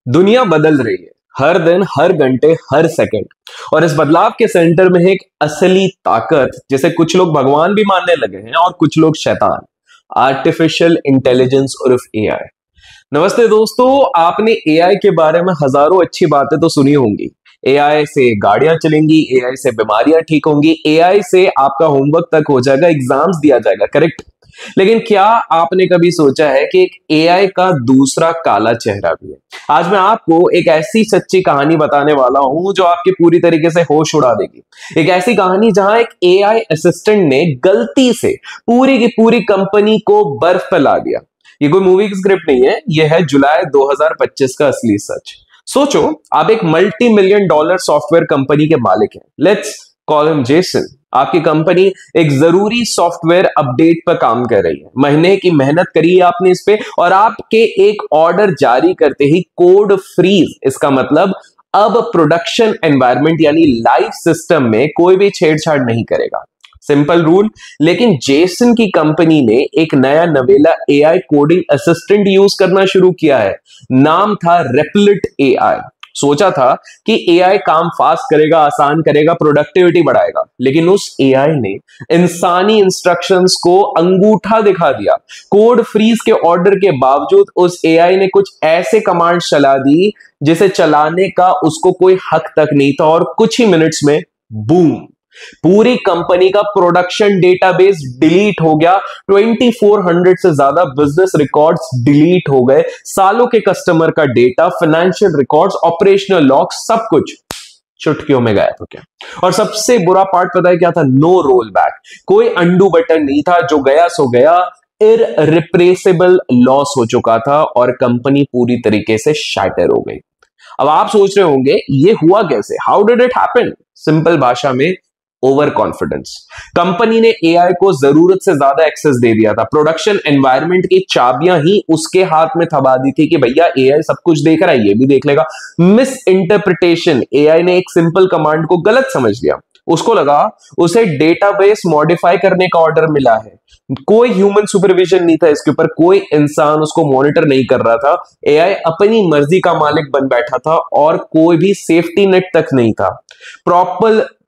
दुनिया बदल रही है हर दिन, हर घंटे, हर सेकंड। और इस बदलाव के सेंटर में है एक असली ताकत जिसे कुछ लोग भगवान भी मानने लगे हैं और कुछ लोग शैतान। आर्टिफिशियल इंटेलिजेंस उर्फ एआई। नमस्ते दोस्तों, आपने एआई के बारे में हजारों अच्छी बातें तो सुनी होंगी। एआई से गाड़ियां चलेंगी, एआई से बीमारियां ठीक होंगी, एआई से आपका होमवर्क तक हो जाएगा, एग्जाम्स दिया जाएगा, करेक्ट। लेकिन क्या आपने कभी सोचा है कि एक एआई का दूसरा काला चेहरा भी है? आज मैं आपको एक ऐसी सच्ची कहानी बताने वाला हूं जो आपके पूरी तरीके से होश उड़ा देगी। एक ऐसी कहानी जहां एक एआई असिस्टेंट ने गलती से पूरी की पूरी कंपनी को बर्फ पे ला दिया। ये कोई मूवी की स्क्रिप्ट नहीं है, ये है जुलाई 2025 का असली सच। सोचो, आप एक multi million dollar software company के मालिक हैं। Let's call him Jason. आपकी कंपनी एक जरूरी सॉफ्टवेयर अपडेट पर काम कर रही है। महीने की मेहनत करी है आपने इस पे, और आपके एक ऑर्डर जारी करते ही कोड फ्रीज। इसका मतलब अब प्रोडक्शन एनवायरनमेंट यानी लाइव सिस्टम में कोई भी छेड़छाड़ नहीं करेगा। Simple rule. लेकिन जेसन की कंपनी ने एक नया नवेला एआई कोडिंग असिस्टेंट यूज करना शुरू किया है। नाम था रेपलिट एआई। सोचा था कि एआई काम फास्ट करेगा, आसान करेगा, प्रोडक्टिविटी बढ़ाएगा। लेकिन उस एआई ने इंसानी इंस्ट्रक्शंस को अंगूठा दिखा दिया। कोड फ्रीज के ऑर्डर के बावजूद उस एआई ने कुछ ऐसे कमांड चला दी जिसे चलाने का उसको कोई हक तक नहीं था, और कुछ ही मिनट्स में बूम, पूरी कंपनी का प्रोडक्शन डेटाबेस डिलीट हो गया। 2400 से ज्यादा बिजनेस रिकॉर्ड्स डिलीट हो गए। सालों के कस्टमर का data, financial records, operational log, सब कुछ चुटकियों में गायब हो गया। और सबसे बुरा पार्ट पता है क्या था? No roll back. कोई अंडू बटन नहीं था। जो गया सो गया। इररिप्लेसेबल लॉस हो चुका था और कंपनी पूरी तरीके से शैटर हो गई। अब आप सोच रहे होंगे ये हुआ कैसे? How did it happen? Simple भाषा में, ओवर कॉन्फिडेंस। कंपनी ने एआई को जरूरत से ज्यादा एक्सेस दे दिया था। प्रोडक्शन एनवायरनमेंट की चाबियां ही उसके हाथ में थमा दी थी कि भैया एआई सब कुछ देख रहा है, ये भी देख लेगा। Miss interpretation. एआई ने एक सिंपल कमांड को गलत समझ लिया। उसको लगा उसे डेटाबेस मॉडिफाई करने का ऑर्डर मिला है। कोई ह्यूमन सुपरविजन नहीं था इसके ऊपर, कोई इंसान उसको मॉनिटर नहीं कर रहा था। एआई अपनी मर्जी का मालिक बन बैठा था और कोई भी सेफ्टी नेट तक नहीं था।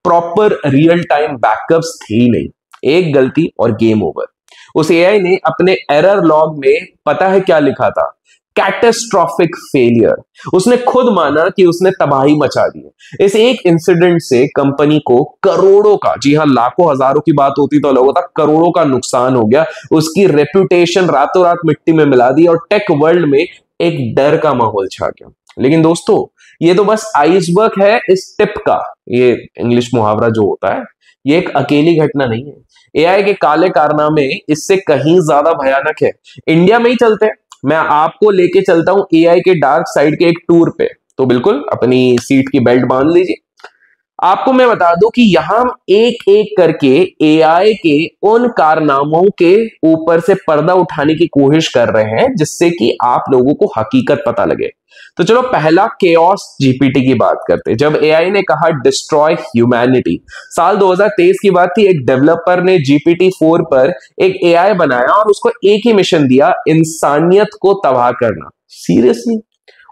प्रॉपर रियल टाइम बैकअप्स थे ही नहीं। एक गलती और गेम ओवर। उस एआई ने अपने एरर लॉग में पता है क्या लिखा था? Catastrophic failure. उसने खुद माना कि उसने तबाही मचा दी है। इस एक इंसिडेंट से कंपनी को करोड़ों का, जी हां, लाखों हजारों की बात होती तो अलग होता, करोड़ों का नुकसान हो गया। उसकी रेपुटेशन रातों रात मिट्टी में मिला दी और टेक वर्ल्ड में एक डर का माहौल छा गया। लेकिन दोस्तों, ये तो बस आइसबर्ग है इस टिप का। ये इंग्लिश मुहावरा जो होता है, ये एक अकेली घटना नहीं है। एआई के काले कारनामे इससे कहीं ज्यादा भयानक है। इंडिया में ही चलते हैं, मैं आपको लेके चलता हूं एआई के डार्क साइड के एक टूर पे। तो बिल्कुल अपनी सीट की बेल्ट बांध लीजिए। आपको मैं बता दूं कि यहां हम एक एक करके एआई के उन कारनामों के ऊपर से पर्दा उठाने की कोशिश कर रहे हैं जिससे कि आप लोगों को हकीकत पता लगे। तो चलो, पहला केओस जीपीटी की बात करते हैं। जब एआई ने कहा डिस्ट्रॉय ह्यूमैनिटी, साल 2023 की बात थी। एक डेवलपर ने जीपीटी 4 पर एक एआई बनाया और उसको एक ही मिशन दिया, इंसानियत को तबाह करना। सीरियसली?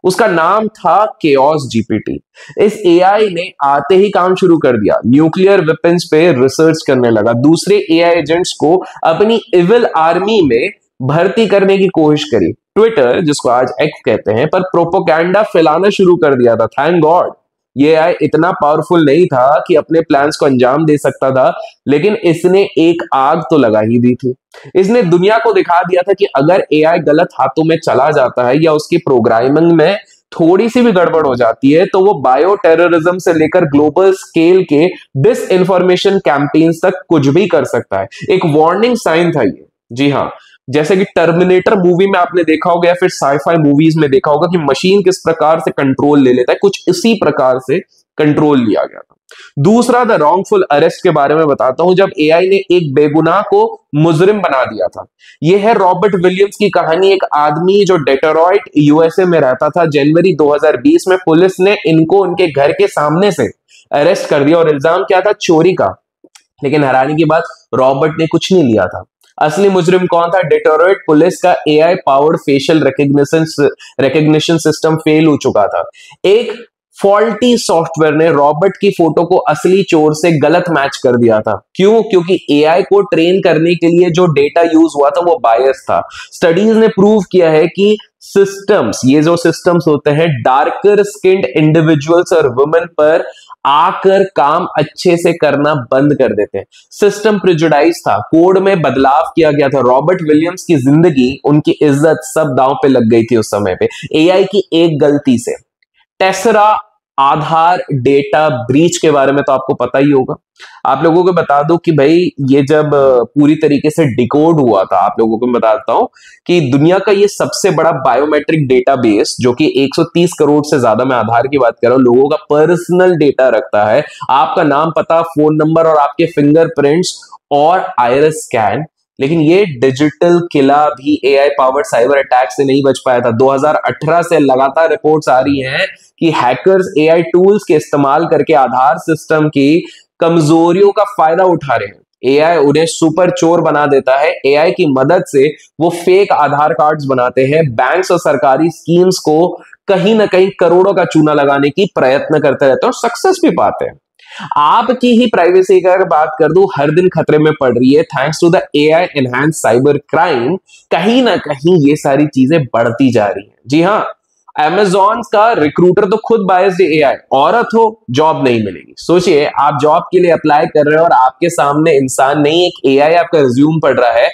उसका नाम था केओस जीपीटी। इस एआई ने आते ही काम शुरू कर दिया। न्यूक्लियर वेपन्स पे रिसर्च करने लगा। दूसरे एआई एजेंट्स को अपनी इविल आर्मी में भर्ती करने की कोशिश करी। ट्विटर, जिसको आज एक्स कहते हैं, पर प्रोपोगंडा फैलाना शुरू कर दिया था। थैंक गॉड ये एआई इतना पावरफुल नहीं था कि अपने प्लान्स को अंजाम दे सकता था, लेकिन इसने एक आग तो लगा ही दी थी। इसने दुनिया को दिखा दिया था कि अगर एआई गलत हाथों में चला जाता है या उसकी प्रोग्रामिंग में थोड़ी सी भी गड़बड़ हो जाती है तो वो बायो टेररिज्म से लेकर ग्लोबल स्केल के डिस इंफॉर्मेशन कैंपेन्स तक कुछ भी कर सकता है। एक वार्निंग साइन था ये। जी हाँ, जैसे कि टर्मिनेटर मूवी में आपने देखा होगा या फिर साईफाई मूवीज में देखा होगा कि मशीन किस प्रकार से कंट्रोल ले लेता है, कुछ इसी प्रकार से कंट्रोल लिया गया था। दूसरा, द रॉन्गफुल अरेस्ट के बारे में बताता हूं, जब एआई ने एक बेगुनाह को मुजरिम बना दिया था। यह है रॉबर्ट विलियम्स की कहानी। एक आदमी जो डेट्रॉइट यूएसए में रहता था, जनवरी 2020 में पुलिस ने इनको उनके घर के सामने से अरेस्ट कर दिया और इल्जाम क्या था? चोरी का। लेकिन हैरानी की बात, रॉबर्ट ने कुछ नहीं लिया था। असली मुजरिम कौन था? डेट्रॉइट पुलिस का AI powered facial recognition system fail हो चुका था। एक फॉल्टी सॉफ्टवेयर ने रॉबर्ट की फोटो को असली चोर से गलत मैच कर दिया था। क्यों? क्योंकि एआई को ट्रेन करने के लिए जो डेटा यूज हुआ था वो बायस था। स्टडीज ने प्रूव किया है कि सिस्टम्स, ये जो सिस्टम्स होते हैं, डार्कर स्किन्ड इंडिविजुअल्स और वुमेन पर आकर काम अच्छे से करना बंद कर देते हैं। सिस्टम प्रिजुडाइज था, कोड में बदलाव किया गया था। रॉबर्ट विलियम्स की जिंदगी, उनकी इज्जत सब दांव पे लग गई थी उस समय पे एआई की एक गलती से। टेसरा आधार डेटा ब्रीच के बारे में तो आपको पता ही होगा। आप लोगों को बता दूं कि भाई ये जब पूरी तरीके से डिकोड हुआ था, आप लोगों को मैं बताता हूं कि दुनिया का ये सबसे बड़ा बायोमेट्रिक डेटाबेस, जो कि 130 करोड़ से ज्यादा, मैं आधार की बात कर रहा हूं, लोगों का पर्सनल डेटा रखता है। आपका नाम, पता, फोन नंबर और आपके फिंगरप्रिंट्स और आइरिस स्कैन। लेकिन ये डिजिटल किला भी एआई पावर्ड साइबर अटैक से नहीं बच पाया था। 2018 से लगातार रिपोर्ट्स आ रही हैं कि हैकर्स एआई टूल्स के इस्तेमाल करके आधार सिस्टम की कमजोरियों का फायदा उठा रहे हैं। एआई उन्हें सुपर चोर बना देता है। एआई की मदद से वो फेक आधार कार्ड्स बनाते हैं। बैंक्स और सरकारी स्कीम्स को कहीं ना कहीं करोड़ों का चूना लगाने की प्रयत्न करते रहते हैं और सक्सेस भी पाते हैं। आपकी ही प्राइवेसी का अगर बात कर दूं, हर दिन खतरे में पड़ रही है thanks to the AI enhance cyber crime. कहीं ना कहीं ये सारी चीजें बढ़ती जा रही हैं। जी हाँ, अमेज़न का रिक्रूटर तो खुद बायस्ड एआई, औरत हो जॉब नहीं मिलेगी। सोचिए, आप जॉब के लिए अप्लाई कर रहे हो और आपके सामने इंसान नहीं, एक एआई आपका रिज्यूम पढ़ रहा है।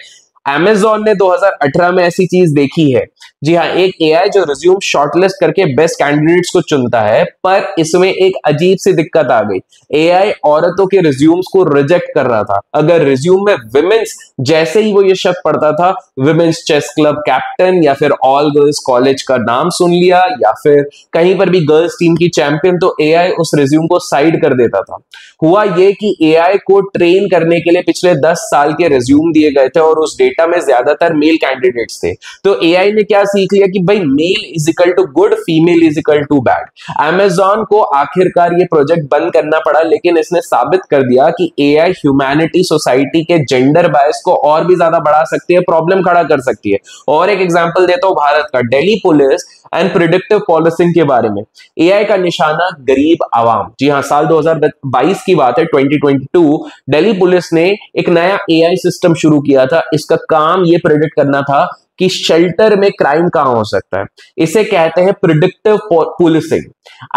अमेज़न ने 2018 में ऐसी चीज देखी है। जी हाँ, एक एआई जो रिज्यूम शॉर्टलिस्ट करके बेस्ट कैंडिडेट्स को चुनता है, पर इसमें एक अजीब सी दिक्कत आ गई। एआई औरतों के रिज्यूम्स को रिजेक्ट कर रहा था। अगर रिज्यूम में विमेंस, जैसे ही वो ये शब्द पढ़ता था, विमेंस चेस क्लब कैप्टन या फिर ऑल गर्ल्स कॉलेज का नाम सुन लिया या फिर कहीं पर भी गर्ल्स टीम की चैंपियन, तो एआई उस रिज्यूम को साइड कर देता था। हुआ ये कि एआई को ट्रेन करने के लिए पिछले 10 साल के रिज्यूम दिए गए थे और उस डेटा में ज्यादातर मेल कैंडिडेट्स थे। तो एआई ने क्या सीख लिया कि भाई male is equal to good, female is equal to bad. Amazon को आखिरकार ये प्रोजेक्ट बंद करना पड़ा, लेकिन इसने साबित कर दिया कि एआई ह्यूमैनिटी सोसाइटी के जेंडर बायस को और भी ज्यादा बढ़ा सकती है, प्रॉब्लम खड़ा कर सकती है। और एक एग्जांपल देता हूं भारत का, Delhi police and predictive policing के बारे में। एआई का निशाना गरीब आवाम। जी हां, साल 2022 की बात है, 2022, दिल्ली पुलिस ने एक नया एआई सिस्टम शुरू किया था। इसका काम ये प्रिडिक्ट करना था कि शेल्टर में क्राइम कहां हो सकता है। इसे कहते हैं प्रिडिक्टिव पुलिसिंग।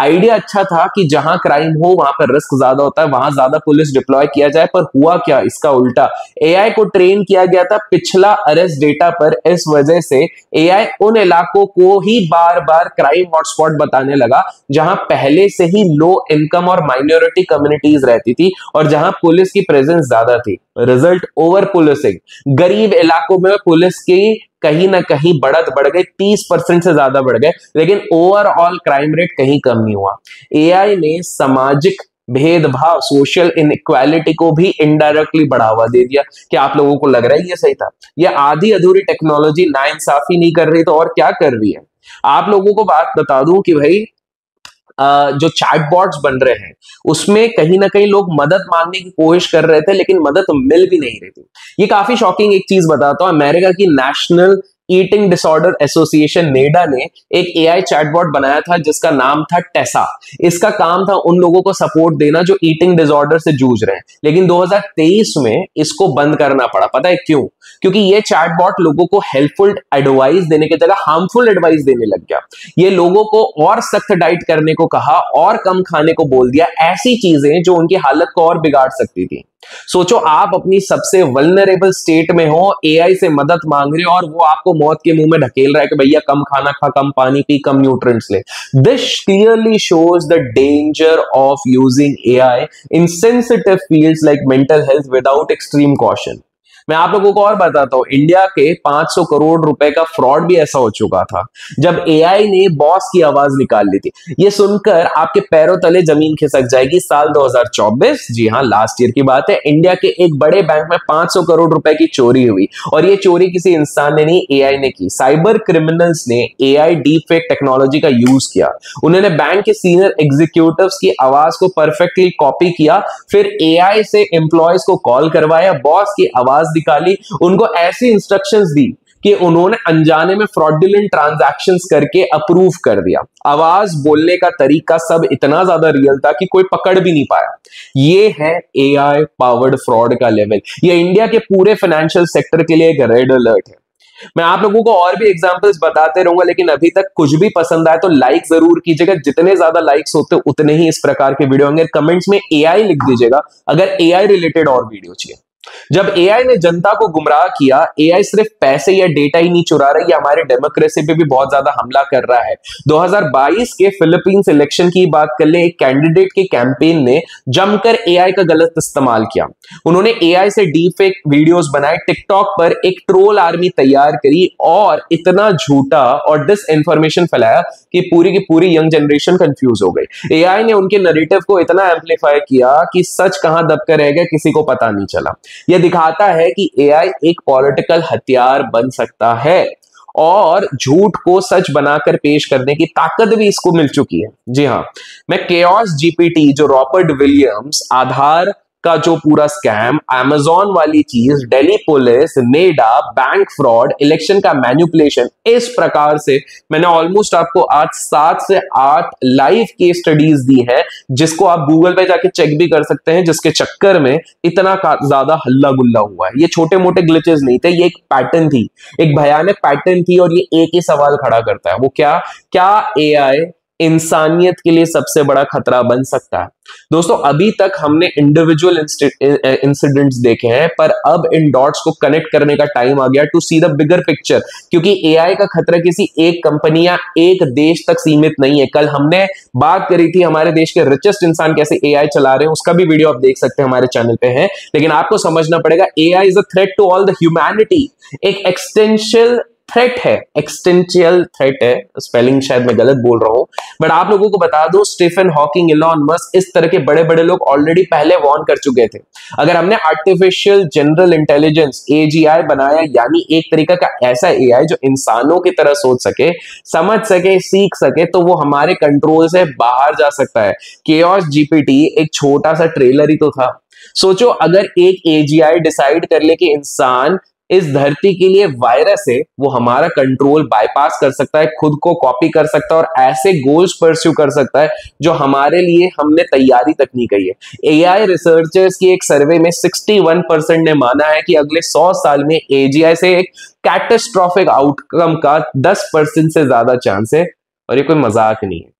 आइडिया अच्छा था कि जहां क्राइम हो वहां पर रिस्क ज्यादा होता है, वहां ज्यादा पुलिस डिप्लॉय किया जाए, पर हुआ क्या, इसका उल्टा। एआई को ट्रेन किया गया था पिछला अरेस्ट डेटा पर। इस वजह से एआई उन इलाकों को ही बार बार क्राइम हॉटस्पॉट बताने लगा जहां पहले से ही लो इनकम और माइनॉरिटी कम्युनिटीज रहती थी और जहां पुलिस की प्रेजेंस ज्यादा थी। Result, over policing. गरीब इलाकों में पुलिस की कहीं ना कहीं बढ़त बढ़ गई, 30% से ज्यादा बढ़ गए, लेकिन ओवरऑल क्राइम रेट कहीं कम नहीं हुआ। एआई ने सामाजिक भेदभाव, सोशल इनइक्वालिटी को भी इनडायरेक्टली बढ़ावा दे दिया। क्या आप लोगों को लग रहा है ये सही था? ये आधी अधूरी टेक्नोलॉजी नाइंसाफी नहीं कर रही तो और क्या कर रही है? आप लोगों को बात बता दूं कि भाई जो चैटबॉट्स बन रहे हैं उसमें कहीं ना कहीं लोग मदद मांगने की कोशिश कर रहे थे, लेकिन मदद मिल भी नहीं रही थी। ये काफी शॉकिंग एक चीज बताता हूं। अमेरिका की national eating disorder association NEDA ने एक एआई चैटबॉट बनाया था जिसका नाम था टेसा। इसका काम था उन लोगों को सपोर्ट देना जो ईटिंग डिसऑर्डर से जूझ रहे हैं, लेकिन 2023 में इसको बंद करना पड़ा। पता है क्यों? क्योंकि ये चैटबॉट लोगों को हेल्पफुल एडवाइस देने की जगह हार्मफुल एडवाइस देने लग गया। ये लोगों को और सख्त डाइट करने को कहा और कम खाने को बोल दिया, ऐसी चीजें जो उनकी हालत को और बिगाड़ सकती थी। सोचो, आप अपनी सबसे वल्नरेबल स्टेट में हो, एआई से मदद मांग रहे हो और वो आपको मौत के मुंह में ढकेल रहा है कि भैया कम खाना खा, कम पानी पी, कम न्यूट्रिएंट्स ले। This clearly shows the danger of using AI in sensitive fields like mental health without extreme caution. मैं आप लोगों को और बताता हूं, इंडिया के 500 करोड़ रुपए का फ्रॉड भी ऐसा हो चुका था जब एआई ने बॉस की आवाज निकाल ली थी। ये सुनकर आपके पैरों तले जमीन खिसक जाएगी। साल 2024, जी हां, लास्ट ईयर की बात है, इंडिया के एक बड़े बैंक में 500 करोड़ रुपए की चोरी हुई और ये चोरी किसी इंसान ने नहीं, एआई ने की। साइबर क्रिमिनल्स ने एआई डीप फेक टेक्नोलॉजी का यूज किया। उन्होंने बैंक के सीनियर एग्जीक्यूटिव्स की आवाज को परफेक्टली कॉपी किया, फिर एआई से एम्प्लॉयज को कॉल करवाया, बॉस की आवाज निकाली, उनको ऐसी इंस्ट्रक्शंस दी कि उन्होंने अनजाने में फ्रॉडुलेंट ट्रांजैक्शंस करके अप्रूव कर दिया। आवाज, बोलने का तरीका सब इतना ज्यादा रियल था कि कोई पकड़ भी नहीं पाया। ये है एआई पावर्ड फ्रॉड का लेवल। ये इंडिया के पूरे फाइनेंशियल सेक्टर के लिए एक रेड अलर्ट है। मैं आप लोगों को और भी एग्जांपल्स बताते रहूंगा, लेकिन अभी तक कुछ भी पसंद आए तो लाइक जरूर कीजिएगा। जितने ज्यादा लाइक्स होते उतने ही इस प्रकार के वीडियो होंगे। कमेंट्स में एआई लिख दीजिएगा अगर एआई रिलेटेड और वीडियो चाहिए। जब एआई ने जनता को गुमराह किया, एआई सिर्फ पैसे या डेटा ही नहीं चुरा रहा, ये हमारे डेमोक्रेसी पे भी बहुत ज्यादा हमला कर रहा है। 2022 के फिलीपींस इलेक्शन की बात कर ले, एक कैंडिडेट के कैंपेन ने जमकर एआई का गलत इस्तेमाल किया। उन्होंने एआई से डीप फेक वीडियोस बनाए, टिकटॉक पर एक ट्रोल आर्मी तैयार करी और इतना झूठा और डिस इंफॉर्मेशन फैलाया कि पूरी की पूरी यंग जनरेशन कंफ्यूज हो गई। एआई ने उनके नैरेटिव को इतना एम्पलीफाई किया कि सच कहां दबकर रह गया किसी को पता नहीं चला। यह दिखाता है कि एआई एक पॉलिटिकल हथियार बन सकता है और झूठ को सच बनाकर पेश करने की ताकत भी इसको मिल चुकी है। जी हां, मैं केओस जीपीटी, जो रॉबर्ट विलियम्स, आधार का जो पूरा स्कैम, अमेजॉन वाली चीज, Delhi police, NEDA, bank fraud, election का मैनिपुलेशन, इस प्रकार से मैंने ऑलमोस्ट आपको आज 7 से 8 लाइव केस स्टडीज दी है, जिसको आप गूगल पे जाके चेक भी कर सकते हैं, जिसके चक्कर में इतना ज्यादा हल्ला गुल्ला हुआ है। ये छोटे मोटे ग्लिचेस नहीं थे, ये एक पैटर्न थी, एक भयानक पैटर्न थी। और ये एक ही सवाल खड़ा करता है, वो क्या एआई इंसानियत के लिए सबसे बड़ा खतरा बन सकता है? दोस्तों, अभी तक हमने इंडिविजुअल इंसिडेंट्स देखे हैं, पर अब इन डॉट्स को कनेक्ट करने का टाइम आ गया to see the bigger picture. क्योंकि एआई का खतरा किसी एक कंपनी या एक देश तक सीमित नहीं है। कल हमने बात करी थी हमारे देश के रिचेस्ट इंसान कैसे एआई चला रहे हैं, उसका भी वीडियो आप देख सकते हैं, हमारे चैनल पे है। लेकिन आपको समझना पड़ेगा, AI is a threat to all the humanity. एक एक्सटेंशियल थ्रेट है, एक्सटेंशियल थ्रेट है, स्पेलिंग शायद मैं गलत बोल रहा हूं, बट आप लोगों को बता दो, स्टीफन हॉकिंग, इलॉन मस्क, इस तरह के बड़े बड़े लोग ऑलरेडी पहले वार्न कर चुके थे। अगर हमने आर्टिफिशियल जनरल इंटेलिजेंस एजीआई बनाया, यानी एक तरीका का ऐसा एआई जो इंसानों की तरह सोच सके, समझ सके, सीख सके, तो वो हमारे कंट्रोल से बाहर जा सकता है। केओस जीपीटी एक छोटा सा ट्रेलर ही तो था। सोचो, अगर एक एजीआई डिसाइड कर ले कि इंसान इस धरती के लिए वायरस है, वो हमारा कंट्रोल बाईपास कर सकता है, खुद को कॉपी कर सकता है और ऐसे गोल्स परस्यू कर सकता है जो हमारे लिए हमने तैयारी तक नहीं करी है। एआई रिसर्चर्स की एक सर्वे में 61% ने माना है कि अगले 100 साल में एजीआई से एक कैटास्ट्रोफिक आउटकम का 10% से ज्यादा चांस है। और ये कोई मजाक नहीं है।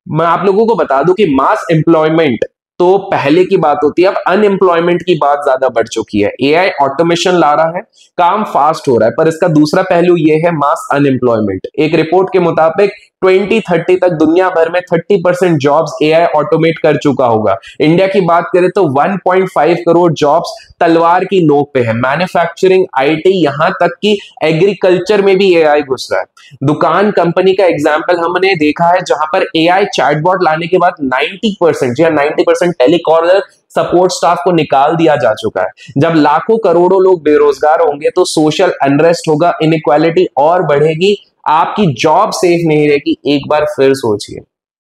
मैं आप लोगों को बता दूं कि मास एम्प्लॉयमेंट तो पहले की बात होती है, अब अनएम्प्लॉयमेंट की बात ज्यादा बढ़ चुकी है। एआई ऑटोमेशन ला रहा है, काम फास्ट हो रहा है, पर इसका दूसरा पहलू यह है मास अनएम्प्लॉयमेंट। एक रिपोर्ट के मुताबिक 2030 तक दुनिया भर में 30% जॉब्स एआई ऑटोमेट कर चुका होगा। इंडिया की बात करें तो 1.5 करोड़ जॉब्स तलवार की नोक पे है। मैन्युफैक्चरिंग, आईटी, यहां तक कि एग्रीकल्चर में भी एआई घुस रहा है। दुकान कंपनी का एग्जांपल हमने देखा है, जहां पर एआई चैटबॉट लाने के बाद 90% या 90% टेलीकॉलर सपोर्ट स्टाफ को निकाल दिया जा चुका है। जब लाखों करोड़ों लोग बेरोजगार होंगे तो सोशल अनरेस्ट होगा, इनइक्वालिटी और बढ़ेगी, आपकी जॉब सेफ नहीं रहेगी। एक बार फिर सोचिए,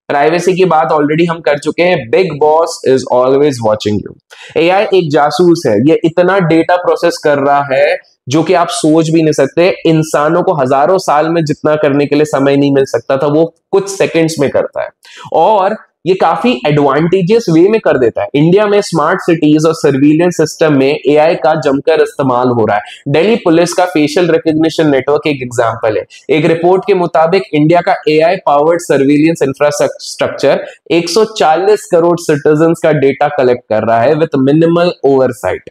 प्राइवेसी की बात ऑलरेडी हम कर चुके हैं। Big boss is always watching you. AI एक जासूस है, ये इतना डेटा प्रोसेस कर रहा है जो कि आप सोच भी नहीं सकते। इंसानों को हजारों साल में जितना करने के लिए समय नहीं मिल सकता था, वो कुछ सेकंड्स में करता है और ये काफी एडवांटेजियस वे में कर देता है। इंडिया में स्मार्ट सिटीज और सर्विलेंस सिस्टम में एआई का जमकर इस्तेमाल हो रहा है। दिल्ली पुलिस का फेशियल रिकॉग्निशन नेटवर्क एक एग्जांपल है। एक रिपोर्ट के मुताबिक इंडिया का AI powered surveillance infrastructure 140 crore citizens का डेटा कलेक्ट कर रहा है विद मिनिमल ओवरसाइट।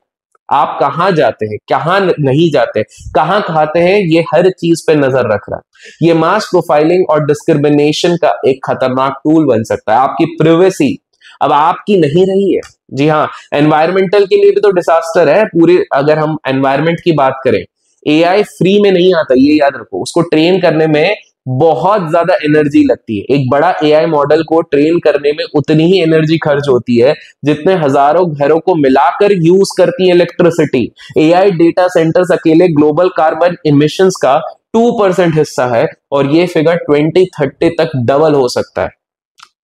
आप कहां जाते हैं, कहां नहीं जाते, कहां खाते हैं, ये हर चीज पे नजर रख रहा है। ये मास प्रोफाइलिंग और डिस्क्रिमिनेशन का एक खतरनाक टूल बन सकता है। आपकी प्राइवेसी अब आपकी नहीं रही है। जी हाँ, एनवायरमेंटल के लिए भी तो डिजास्टर है पूरी। अगर हम एनवायरमेंट की बात करें, एआई फ्री में नहीं आता, ये याद रखो। उसको ट्रेन करने में बहुत ज्यादा एनर्जी लगती है। एक बड़ा एआई मॉडल को ट्रेन करने में उतनी ही एनर्जी खर्च होती है जितने हजारों घरों को मिलाकर यूज करती है इलेक्ट्रिसिटी। एआई डेटा सेंटर्स अकेले ग्लोबल कार्बन इमिशंस का 2% हिस्सा है और ये फिगर 2030 तक डबल हो सकता है।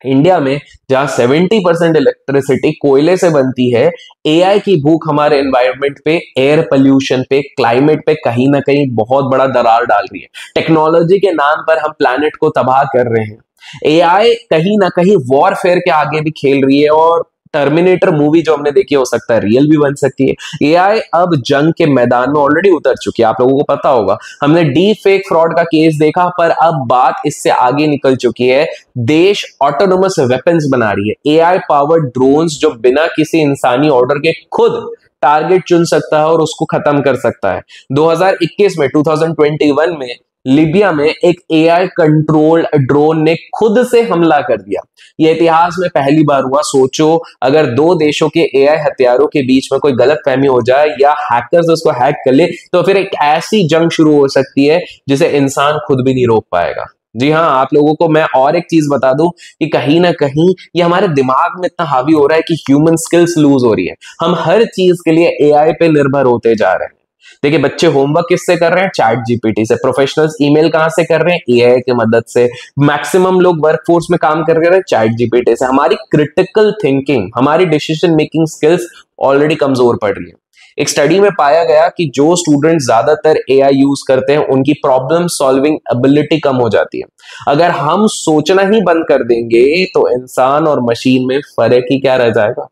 इंडिया में जहां 70% इलेक्ट्रिसिटी कोयले से बनती है, एआई की भूख हमारे एनवायरनमेंट पे, एयर पोल्यूशन पे, क्लाइमेट पे कहीं ना कहीं बहुत बड़ा दरार डाल रही है। टेक्नोलॉजी के नाम पर हम प्लैनेट को तबाह कर रहे हैं। एआई कहीं ना कहीं वॉरफेयर के आगे भी खेल रही है, और टर्मिनेटर मूवी जो हमने देखी हो सकता है रियल भी बन सकती है। एआई अब जंग के मैदान में ऑलरेडी उतर चुकी है, आप लोगों को पता होगा। हमने डीप फेक फ्रॉड का केस देखा, पर अब बात इससे आगे निकल चुकी है। देश ऑटोनोमस वेपन्स बना रही है, एआई पावर्ड ड्रोन्स जो बिना किसी इंसानी ऑर्डर के खुद टारगेट चुन सकता है और उसको खत्म कर सकता है। 2021 में 2021 में लीबिया में एक एआई कंट्रोल्ड ड्रोन ने खुद से हमला कर दिया। यह इतिहास में पहली बार हुआ। सोचो, अगर दो देशों के एआई हथियारों के बीच में कोई गलतफहमी हो जाए या हैकर्स उसको हैक कर ले, तो फिर एक ऐसी जंग शुरू हो सकती है जिसे इंसान खुद भी नहीं रोक पाएगा। जी हाँ, आप लोगों को मैं और एक चीज बता दूं कि कहीं ना कहीं ये हमारे दिमाग में इतना हावी हो रहा है कि ह्यूमन स्किल्स लूज हो रही है। हम हर चीज के लिए एआई पे निर्भर होते जा रहे हैं। देखिए, बच्चे होमवर्क किससे कर रहे हैं? चैट जीपीटी से। प्रोफेशनल्स ईमेल कहां से कर रहे हैं? एआई की मदद से। मैक्सिमम लोग वर्कफोर्स में काम कर रहे हैं चैट जीपीटी से। हमारी क्रिटिकल थिंकिंग, हमारी डिसीजन मेकिंग स्किल्स ऑलरेडी कमजोर पड़ रही है। एक स्टडी में पाया गया कि जो स्टूडेंट ज्यादातर एआई यूज करते हैं उनकी प्रॉब्लम सॉल्विंग एबिलिटी कम हो जाती है। अगर हम सोचना ही बंद कर देंगे तो इंसान और मशीन में फर्क ही क्या रह जाएगा।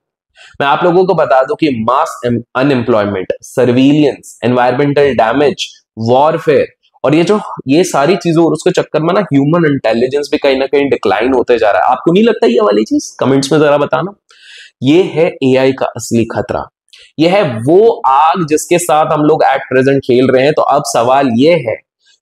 मैं आप लोगों को बता दूं कि mass unemployment, surveillance, environmental damage, warfare और ये सारी चीजों और उसके चक्कर में ना ह्यूमन इंटेलिजेंस भी कहीं ना कहीं डिक्लाइन होते जा रहा है। आपको नहीं लगता ये वाली चीज? कमेंट्स में जरा बताना। ये है एआई का असली खतरा। यह है वो आग जिसके साथ हम लोग एट प्रेजेंट खेल रहे हैं। तो अब सवाल यह है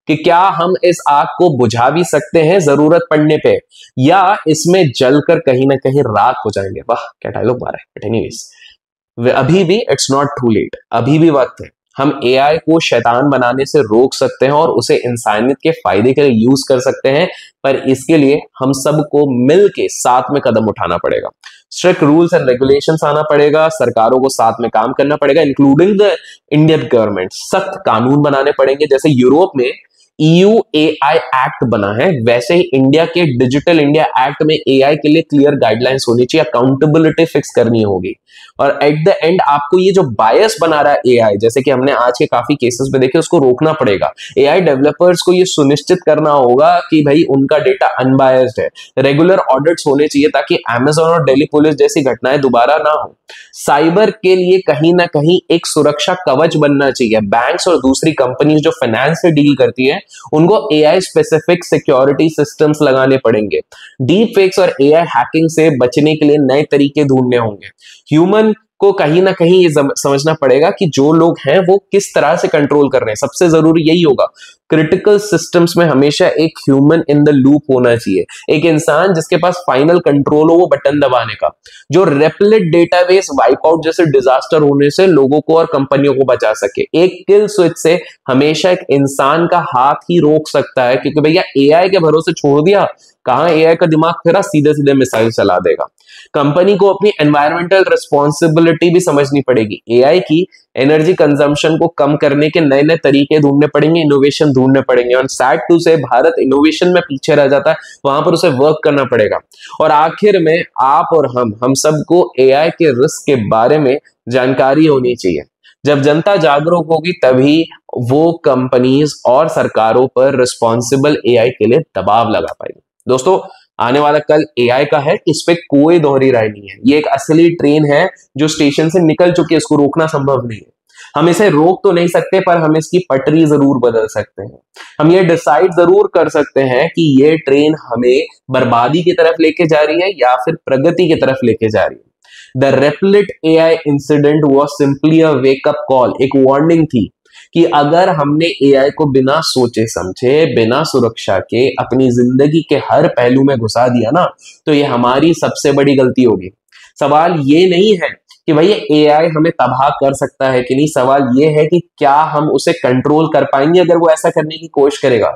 कि क्या हम इस आग को बुझा भी सकते हैं जरूरत पड़ने पे, या इसमें जलकर कहीं ना कहीं राख हो जाएंगे। वाह, क्या डायलॉग मारा है। बट एनीवेज, अभी भी इट्स नॉट टू लेट, अभी भी वक्त है। हम एआई को शैतान बनाने से रोक सकते हैं और उसे इंसानियत के फायदे के लिए यूज कर सकते हैं, पर इसके लिए हम सबको मिल के साथ में कदम उठाना पड़ेगा। स्ट्रिक्ट रूल्स एंड रेगुलेशंस आना पड़ेगा, सरकारों को साथ में काम करना पड़ेगा, इंक्लूडिंग द इंडियन गवर्नमेंट। सख्त कानून बनाने पड़ेंगे। जैसे यूरोप में ईयू एआई एक्ट बना है, वैसे ही इंडिया के डिजिटल इंडिया एक्ट में एआई के लिए क्लियर गाइडलाइंस होनी चाहिए, अकाउंटेबिलिटी फिक्स करनी होगी। और एट द एंड आपको ये जो बायस बना रहा है एआई, जैसे कि हमने आज के काफी केसेस में देखे, उसको रोकना पड़ेगा। एआई डेवलपर्स को ये सुनिश्चित करना होगा कि भाई उनका डेटा अनबायस्ड है। रेगुलर ऑडिट्स होने चाहिए ताकि अमेजोन और दिल्ली पुलिस जैसी घटनाएं दोबारा ना हो। साइबर के लिए कहीं ना कहीं एक सुरक्षा कवच बनना चाहिए। बैंक्स और दूसरी कंपनीज जो फाइनेंस से डील करती है उनको एआई स्पेसिफिक सिक्योरिटी सिस्टम्स लगाने पड़ेंगे। डीप फेक्स और एआई हैकिंग से बचने के लिए नए तरीके ढूंढने होंगे। ह्यूमन को कहीं ना कहीं ये समझना पड़ेगा कि जो लोग हैं वो किस तरह से कंट्रोल कर रहे हैं। सबसे जरूरी यही होगा। क्रिटिकल सिस्टम्स में हमेशा एक ह्यूमन इन द लूप होना चाहिए, एक इंसान जिसके पास फाइनल कंट्रोल हो वो बटन दबाने का, जो रेपलिट डेटाबेस वाइप आउट जैसे डिजास्टर होने से लोगों को और कंपनियों को बचा सके। एक किल स्विच से हमेशा एक इंसान का हाथ ही रोक सकता है, क्योंकि भैया एआई के भरोसे छोड़ दिया, कहां एआई का दिमाग फिरा, सीधे सीधे मिसाइल चला देगा। कंपनी को अपनी एनवायरमेंटल रिस्पॉन्सिबिलिटी भी समझनी पड़ेगी। एआई की एनर्जी कंजम्पशन को कम करने के नए नए तरीके ढूंढने पड़ेंगे, इनोवेशन ढूंढने पड़ेंगे। और सैड टू से भारत इनोवेशन में पीछे रह जाता है, वहां पर उसे वर्क करना पड़ेगा। और आखिर में आप और हम सबको एआई के रिस्क के बारे में जानकारी होनी चाहिए। जब जनता जागरूक होगी तभी वो कंपनीज और सरकारों पर रिस्पॉन्सिबल एआई के लिए दबाव लगा पाएगी। दोस्तों, आने वाला कल एआई का है, इस पे कोई दोहरी राय नहीं है। ये एक असली ट्रेन है जो स्टेशन से निकल चुकी है, इसको रोकना संभव नहीं है। हम इसे रोक तो नहीं सकते, पर हम इसकी पटरी जरूर बदल सकते हैं। हम ये डिसाइड जरूर कर सकते हैं कि ये ट्रेन हमें बर्बादी की तरफ लेके जा रही है या फिर प्रगति की तरफ लेके जा रही है। The Replit AI incident was simply a wake up call, एक वार्निंग थी कि अगर हमने एआई को बिना सोचे समझे, बिना सुरक्षा के अपनी जिंदगी के हर पहलू में घुसा दिया ना, तो ये हमारी सबसे बड़ी गलती होगी। सवाल ये नहीं है कि भाई एआई हमें तबाह कर सकता है कि नहीं, सवाल ये है कि क्या हम उसे कंट्रोल कर पाएंगे अगर वो ऐसा करने की कोशिश करेगा।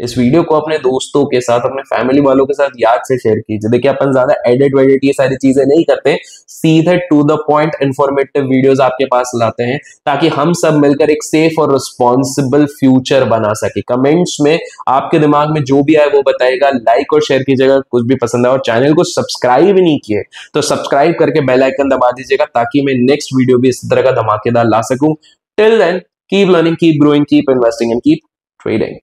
इस वीडियो को अपने दोस्तों के साथ, अपने फैमिली वालों के साथ याद से शेयर कीजिए। देखिए अपन ज्यादा एडिट वेडिट ये सारी चीजें नहीं करते, सीधे to the point informative videos आपके पास लाते हैं ताकि हम सब मिलकर एक सेफ और रिस्पॉन्सिबल फ्यूचर बना सके। कमेंट्स में आपके दिमाग में जो भी आए वो बताएगा, लाइक और शेयर कीजिएगा कुछ भी पसंद है, और चैनल को सब्सक्राइब नहीं किए तो सब्सक्राइब करके बेल आइकन दबा दीजिएगा ताकि मैं नेक्स्ट वीडियो भी इस तरह का धमाकेदार ला सकूं। Till then, keep learning, keep growing, keep investing and keep trading.